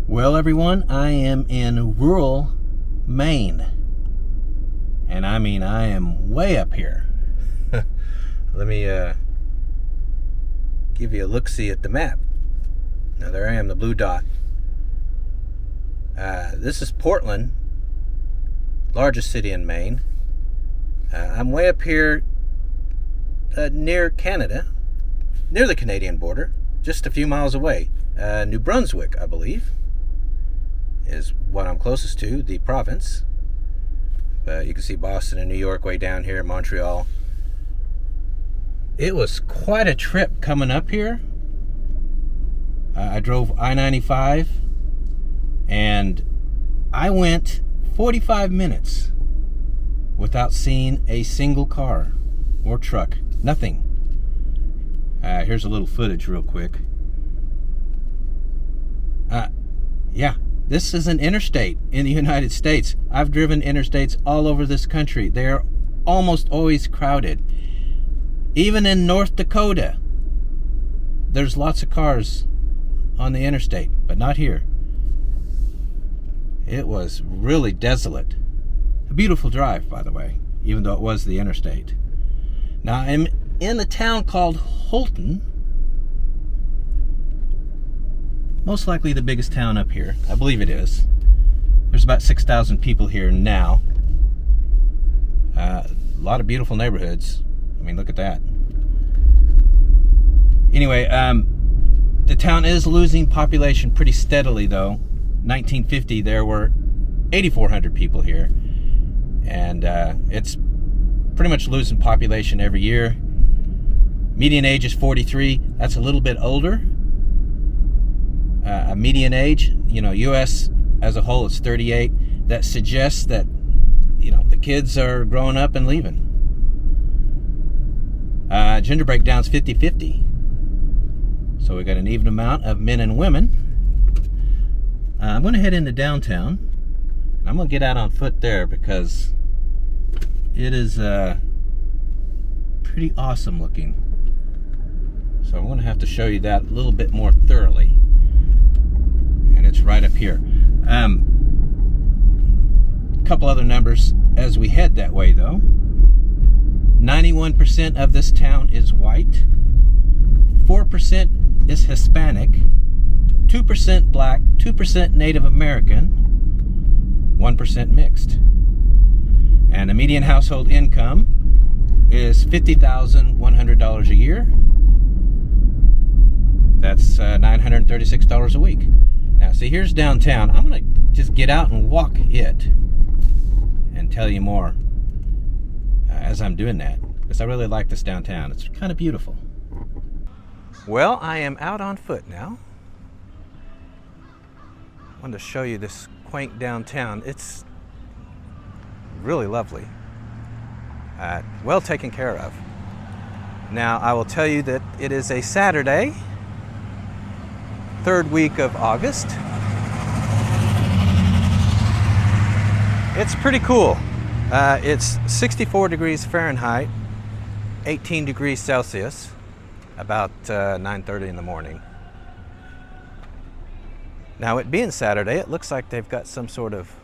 Well, everyone, I am in rural Maine. And I mean, I am way up here. Let me give you a look-see at the map. Now, there I am, the blue dot. This is Portland, largest city in Maine. I'm way up here near Canada, near the Canadian border, just a few miles away. New Brunswick, I believe, is what I'm closest to, the province. But you can see Boston and New York way down here, Montreal. It was quite a trip coming up here. I drove I-95 and I went 45 minutes without seeing a single car or truck. Nothing. Here's a little footage real quick. Yeah, this is an interstate in the United States. I've driven interstates all over this country. They're almost always crowded. Even in North Dakota, there's lots of cars on the interstate, but not here. It was really desolate. A beautiful drive, by the way, even though it was the interstate. Now, I'm in a town called Houlton. Most likely the biggest town up here. I believe it is. There's about 6,000 people here now. A lot of beautiful neighborhoods. I mean, look at that. Anyway, the town is losing population pretty steadily, though. 1950, there were 8,400 people here. And it's pretty much losing population every year. Median age is 43. That's a little bit older. A median age, U.S. as a whole is 38. That suggests that, the kids are growing up and leaving. Gender breakdown's 50-50. So we got an even amount of men and women. I'm going to head into downtown. I'm going to get out on foot there because it is pretty awesome looking. So I'm going to have to show you that a little bit more thoroughly. And it's right up here. A couple other numbers as we head that way, though. 91% of this town is white. 4% is Hispanic. 2% black. 2% Native American. 1% mixed. And the median household income is $50,100 a year. That's $936 a week. Now, see, here's downtown. I'm going to just get out and walk it and tell you more as I'm doing that, because I really like this downtown. It's kind of beautiful. Well, I am out on foot now. I wanted to show you this quaint downtown. It's really lovely. Well taken care of. Now, I will tell you that it is a Saturday, third week of August. It's pretty cool. It's 64 degrees Fahrenheit, 18 degrees Celsius, about 9:30 in the morning. Now, it being Saturday, it looks like they've got some sort of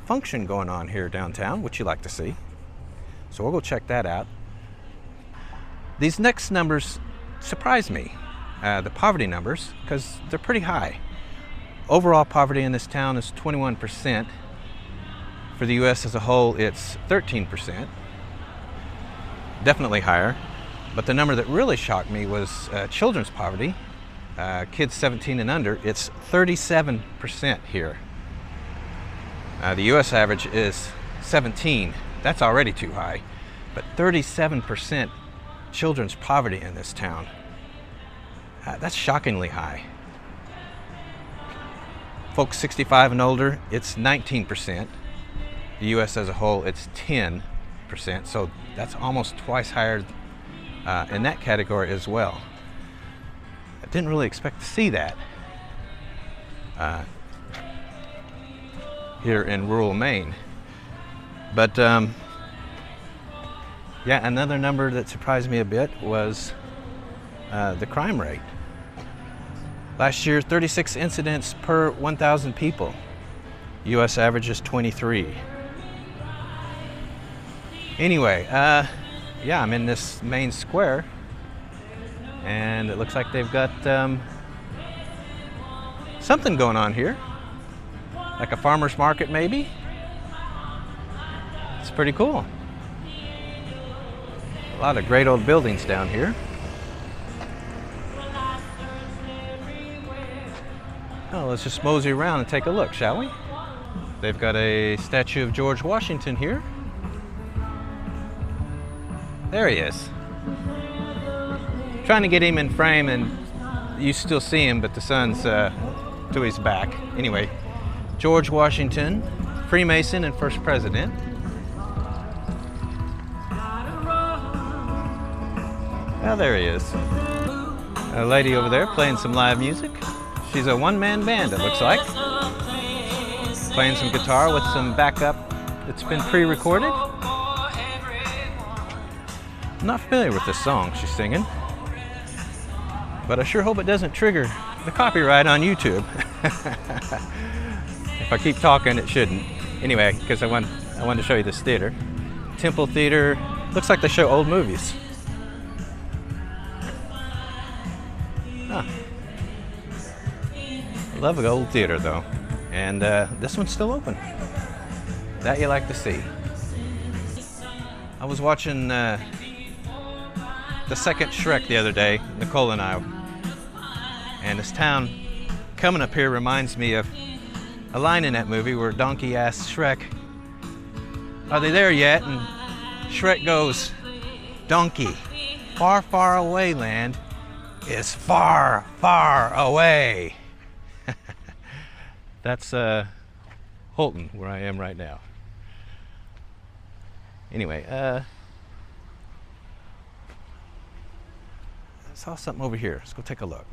function going on here downtown, which you like to see. So we'll go check that out. These next numbers surprise me. The poverty numbers, because they're pretty high. Overall poverty in this town is 21%. For the U.S. as a whole, it's 13%. Definitely higher. But the number that really shocked me was children's poverty. Kids 17 and under, it's 37% here. The U.S. average is 17. That's already too high. But 37% children's poverty in this town. That's shockingly high. Folks 65 and older, it's 19%. The U.S. as a whole, it's 10%. So that's almost twice higher in that category as well. I didn't really expect to see that here in rural Maine. But yeah, another number that surprised me a bit was the crime rate. Last year, 36 incidents per 1,000 people. US average is 23. Anyway, yeah, I'm in this main square, and it looks like they've got something going on here, like a farmer's market maybe. It's pretty cool. A lot of great old buildings down here. Oh, let's just mosey around and take a look, shall we? They've got a statue of George Washington here. There he is. Trying to get him in frame, and you still see him, but the sun's to his back. Anyway, George Washington, Freemason and first president. Oh, there he is. A lady over there playing some live music. She's a one-man band, it looks like. Playing some guitar with some backup that's been pre-recorded. I'm not familiar with this song she's singing, but I sure hope it doesn't trigger the copyright on YouTube. If I keep talking, it shouldn't. Anyway, because I wanted to show you this theater. Temple Theater. Looks like they show old movies. Huh. I love an old theater though. And this one's still open. That you like to see. I was watching the second Shrek the other day, Nicole and I. And this town coming up here reminds me of a line in that movie where Donkey asks Shrek, "Are they there yet?" And Shrek goes, "Donkey, far, far away land is far, far away." That's Houlton, where I am right now. Anyway, I saw something over here. Let's go take a look.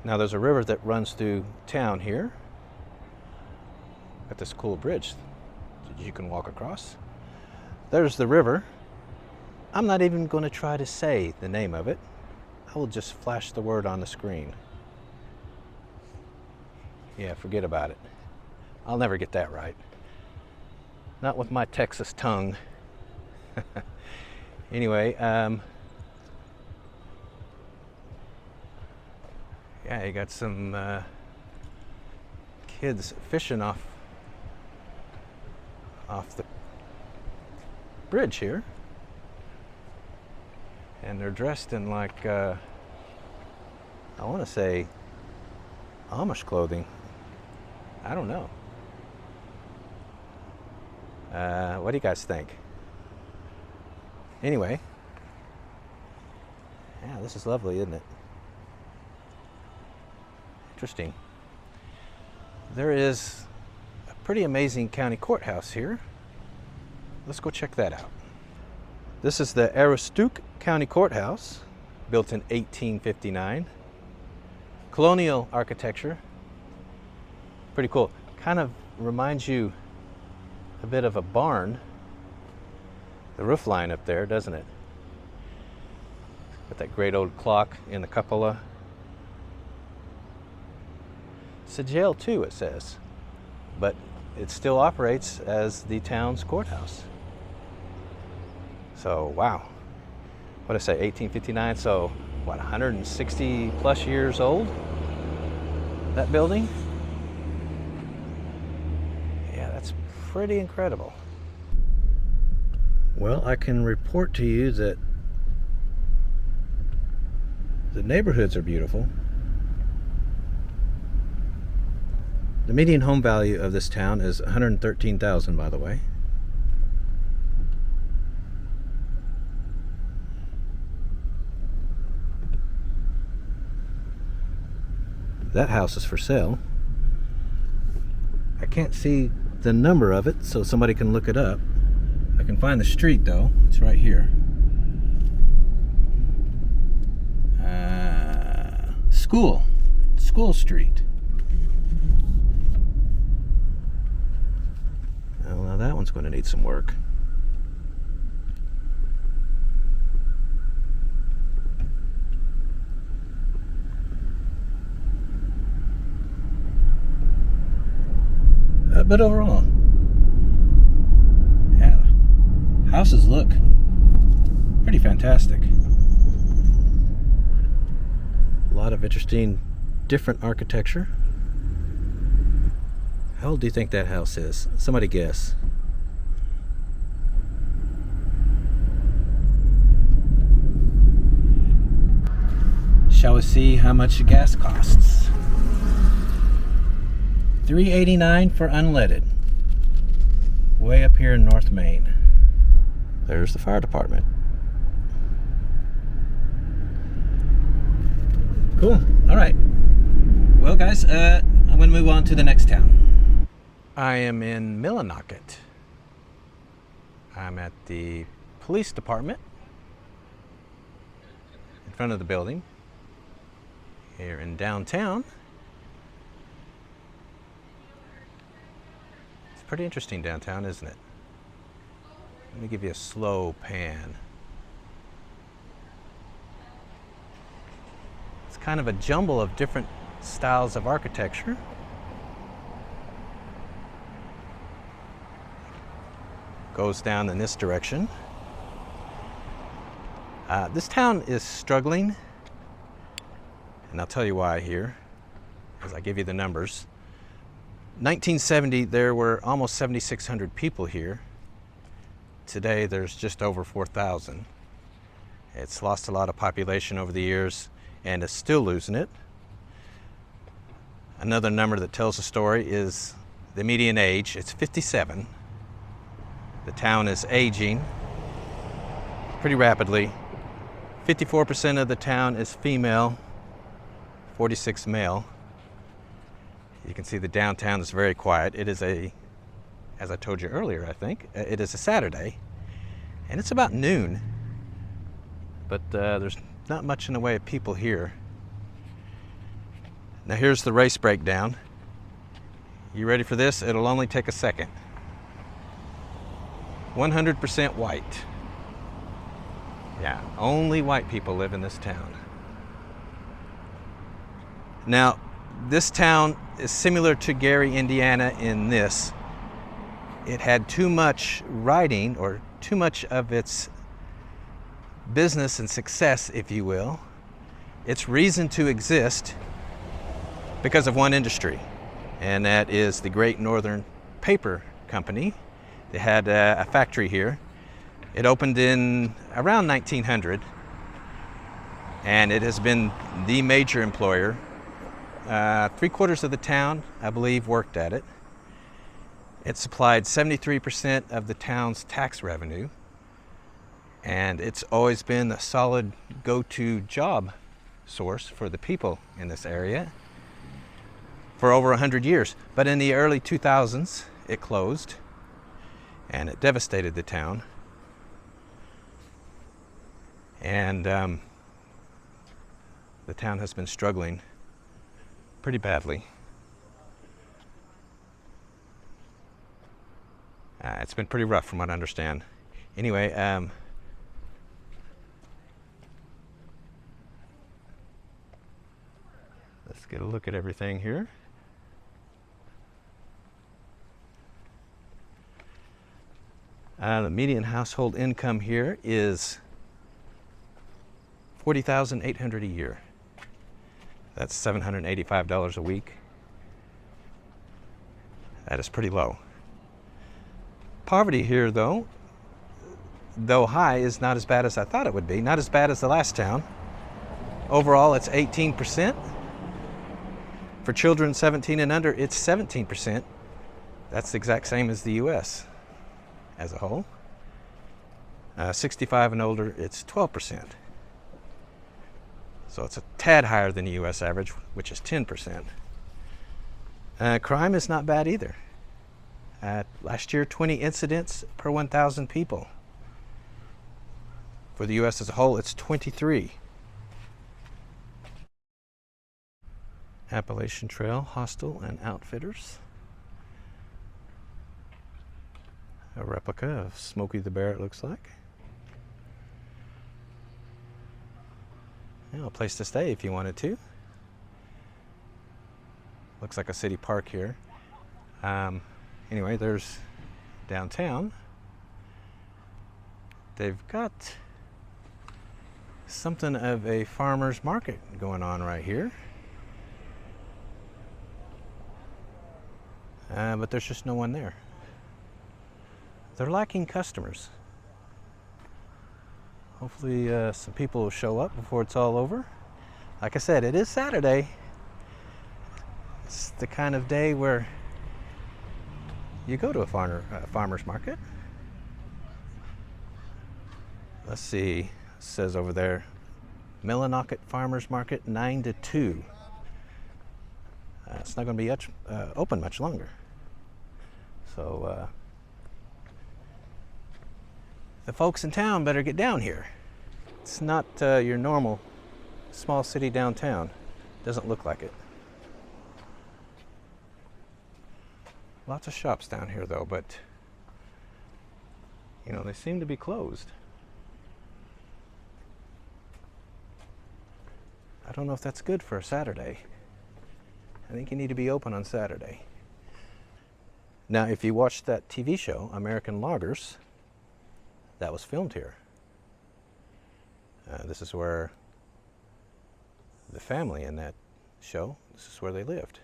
Now there's a river that runs through town here. Got this cool bridge that you can walk across. There's the river. I'm not even going to try to say the name of it. I will just flash the word on the screen. Yeah, forget about it. I'll never get that right. Not with my Texas tongue. Anyway, yeah, you got some kids fishing off the bridge here. And they're dressed in like, I want to say Amish clothing. I don't know. What do you guys think? Anyway, yeah, this is lovely, isn't it? Interesting. There is a pretty amazing county courthouse here. Let's go check that out. This is the Aroostook County Courthouse, built in 1859. Colonial architecture. Pretty cool. Kind of reminds you a bit of a barn. The roof line up there, doesn't it? With that great old clock in the cupola. It's a jail too, it says. But it still operates as the town's courthouse. So, wow. What did I say, 1859? So, what, 160 plus years old? That building? Yeah, that's pretty incredible. Well, I can report to you that the neighborhoods are beautiful. The median home value of this town is $113,000, by the way. That house is for sale. I can't see the number of it, so somebody can look it up. I can find the street though. It's right here. School Street. Oh, now that one's going to need some work. but overall, yeah, houses look pretty fantastic. A lot of interesting, different architecture. How old do you think that house is? Somebody guess. Shall we see how much gas costs? $3.89 for unleaded. Way up here in North Maine. There's the fire department. Cool. All right. Well, guys, I'm going to move on to the next town. I am in Millinocket. I'm at the police department in front of the building here in downtown. It's pretty interesting downtown, isn't it? Let me give you a slow pan. It's kind of a jumble of different styles of architecture. Goes down in this direction. This town is struggling, and I'll tell you why here, as I give you the numbers. 1970, there were almost 7,600 people here. Today, there's just over 4,000. It's lost a lot of population over the years, and is still losing it. Another number that tells the story is the median age. It's 57. The town is aging pretty rapidly. 54% of the town is female, 46 male. You can see the downtown is very quiet. It is as I told you earlier, I think, it is a Saturday, and it's about noon, but there's not much in the way of people here. Now here's the race breakdown. You ready for this? It'll only take a second. 100% white. Yeah, only white people live in this town. Now, this town is similar to Gary, Indiana in this. It had too much writing, or too much of its business and success, if you will, its reason to exist, because of one industry, and that is the Great Northern Paper Company. They had a factory here. It opened in around 1900, and it has been the major employer. 3/4 of the town, I believe, worked at it. It supplied 73% of the town's tax revenue, and it's always been a solid go-to job source for the people in this area for over 100 years. But in the early 2000s, it closed, and it devastated the town. And the town has been struggling pretty badly. It's been pretty rough from what I understand. Anyway, let's get a look at everything here. The median household income here is $40,800 a year. That's $785 a week. That is pretty low. Poverty here, though high, is not as bad as I thought it would be. Not as bad as the last town. Overall, it's 18%. For children 17 and under, it's 17%. That's the exact same as the U.S. as a whole. 65 and older, it's 12%. So it's a tad higher than the U.S. average, which is 10%. Crime is not bad either. Last year, 20 incidents per 1,000 people. For the U.S. as a whole, it's 23. Appalachian Trail Hostel and Outfitters. A replica of Smokey the Bear, it looks like. A place to stay if you wanted to. Looks like a city park here. Anyway, there's downtown. They've got something of a farmer's market going on right here. But there's just no one there. They're lacking customers. Hopefully some people will show up before it's all over. Like I said, it is Saturday. It's the kind of day where you go to a farmer's market. Let's see, it says over there, Millinocket Farmer's Market 9 to 2. It's not going to be open much longer. So the folks in town better get down here. It's not your normal small city downtown. Doesn't look like it. Lots of shops down here though, but you know, they seem to be closed. I don't know if that's good for a Saturday. I think you need to be open on Saturday. Now, if you watched that TV show, American Loggers, that was filmed here. This is where the family in that show, this is where they lived.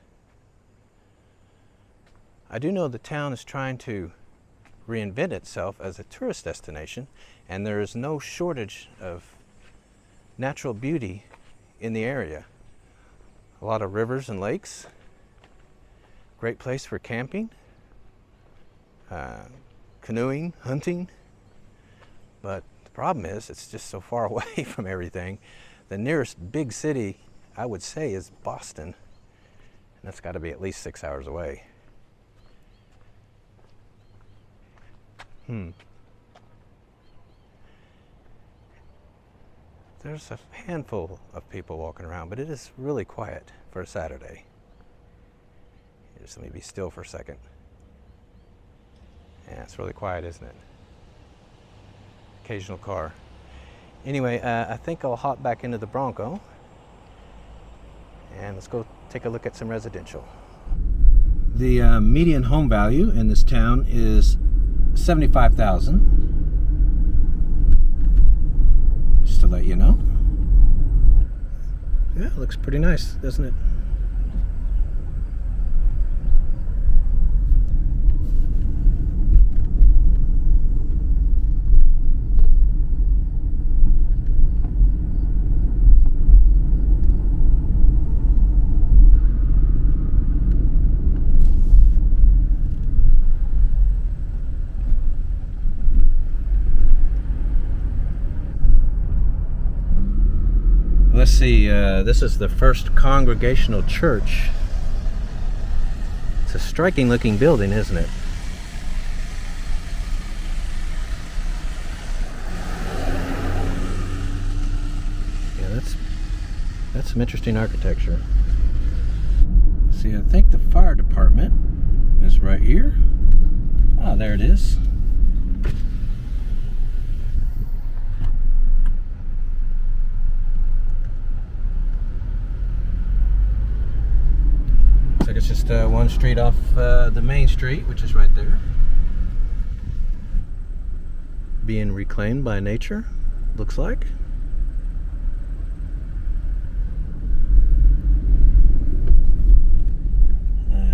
I do know the town is trying to reinvent itself as a tourist destination, and there is no shortage of natural beauty in the area. A lot of rivers and lakes. Great place for camping, canoeing, hunting. But the problem is it's just so far away from everything. The nearest big city, I would say, is Boston. And that's got to be at least 6 hours away. There's a handful of people walking around, but it is really quiet for a Saturday. Just let me be still for a second. Yeah, it's really quiet, isn't it? Occasional car. Anyway, I think I'll hop back into the Bronco and let's go take a look at some residential. The median home value in this town is $75,000. Just to let you know. Yeah, it looks pretty nice, doesn't it? Let's see, this is the First Congregational Church. It's a striking looking building, isn't it? Yeah, that's some interesting architecture. See, I think the fire department is right here. Ah, there it is. It's just one street off the main street, which is right there. Being reclaimed by nature, looks like.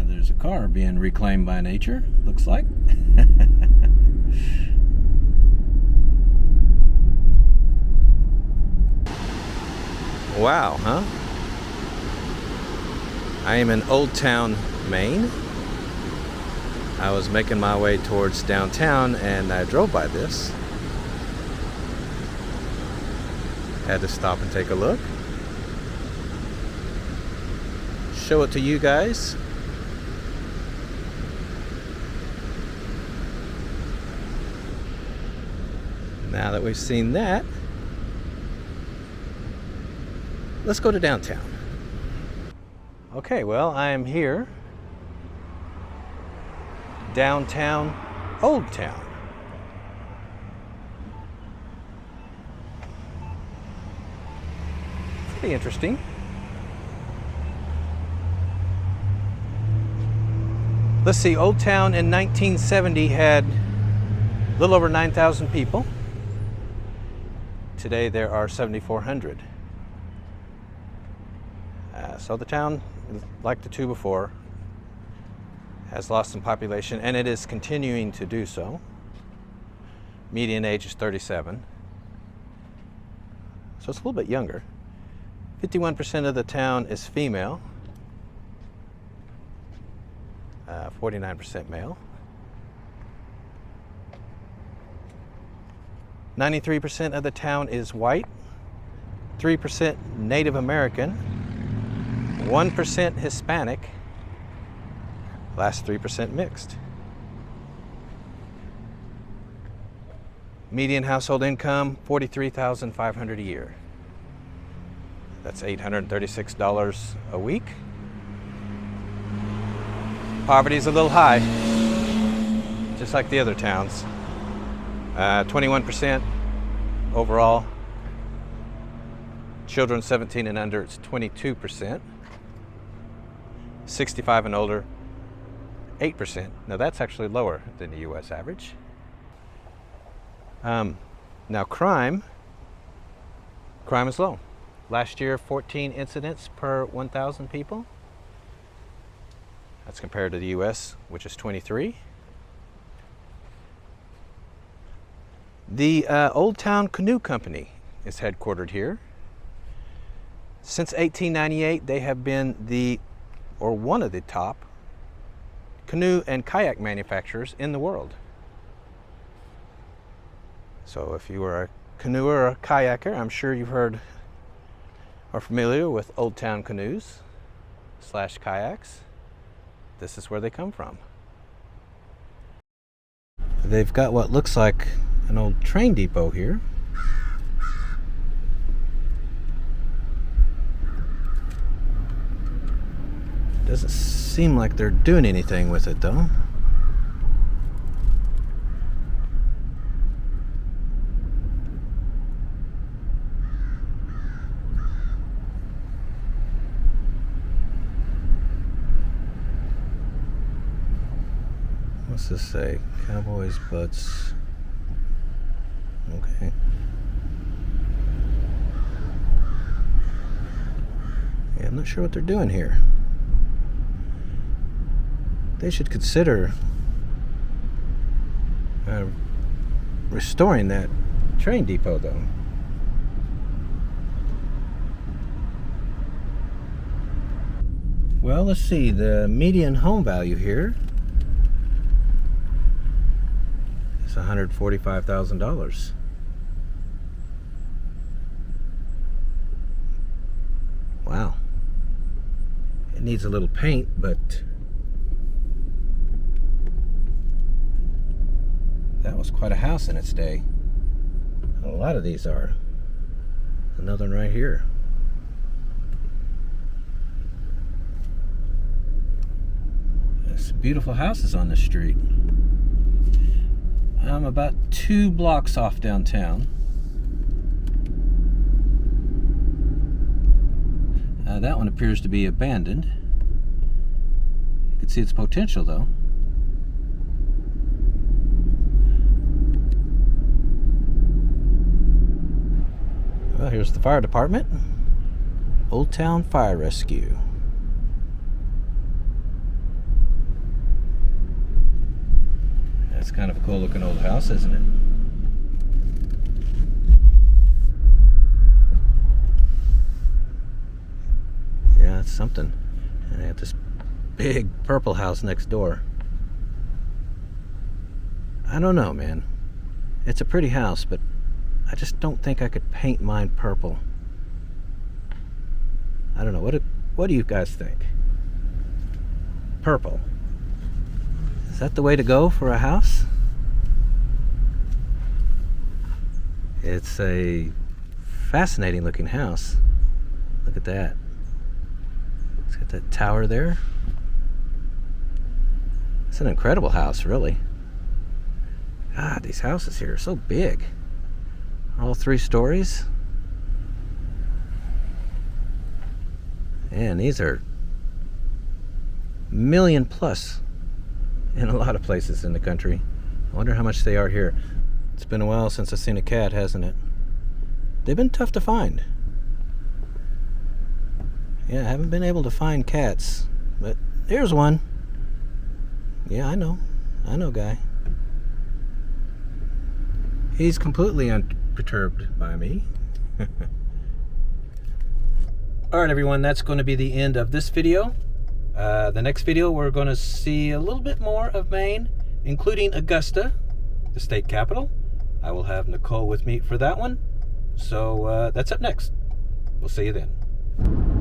There's a car being reclaimed by nature, looks like. Wow, huh? I am in Old Town, Maine. I was making my way towards downtown and I drove by this. Had to stop and take a look. Show it to you guys. Now that we've seen that, let's go to downtown. Okay, well, I am here, downtown Old Town. Pretty interesting. Let's see, Old Town in 1970 had a little over 9,000 people. Today there are 7,400. So the town, like the two before, has lost some population, and it is continuing to do so. Median age is 37. So it's a little bit younger. 51% of the town is female. 49% male. 93% of the town is white. 3% Native American. 1% Hispanic. Last 3% mixed. Median household income, $43,500 a year. That's $836 a week. Poverty's a little high, just like the other towns. 21% overall. Children 17 and under, it's 22%. 65 and older, 8%. Now that's actually lower than the US average. Now crime is low. Last year, 14 incidents per 1,000 people. That's compared to the US, which is 23. The Old Town Canoe Company is headquartered here. Since 1898, they have been one of the top canoe and kayak manufacturers in the world. So if you were a canoeer or a kayaker, I'm sure you've heard or familiar with Old Town canoes / kayaks. This is where they come from. They've got what looks like an old train depot here. Doesn't seem like they're doing anything with it though. What's this say? Cowboys, butts. Okay. Yeah, I'm not sure what they're doing here. They should consider restoring that train depot though. Well, let's see, the median home value here is $145,000. Wow. It needs a little paint, but that was quite a house in its day. A lot of these are. Another one right here. There's some beautiful houses on this street. I'm about 2 blocks off downtown. That one appears to be abandoned. You can see its potential though. Well, here's the fire department. Old Town Fire Rescue. That's kind of a cool looking old house, isn't it? Yeah, it's something. And they have this big purple house next door. I don't know, man. It's a pretty house, but I just don't think I could paint mine purple. I don't know. What do you guys think? Purple. Is that the way to go for a house? It's a fascinating looking house. Look at that. It's got that tower there. It's an incredible house, really. God, these houses here are so big. All 3 stories. And these are $1 million+ in a lot of places in the country. I wonder how much they are here. It's been a while since I've seen a cat, hasn't it? They've been tough to find. Yeah, I haven't been able to find cats, but here's one. Yeah, I know, guy. He's completely unperturbed by me. Alright everyone, that's going to be the end of this video. The next video we're going to see a little bit more of Maine, including Augusta, the state capital. I will have Nicole with me for that one. So that's up next. We'll see you then.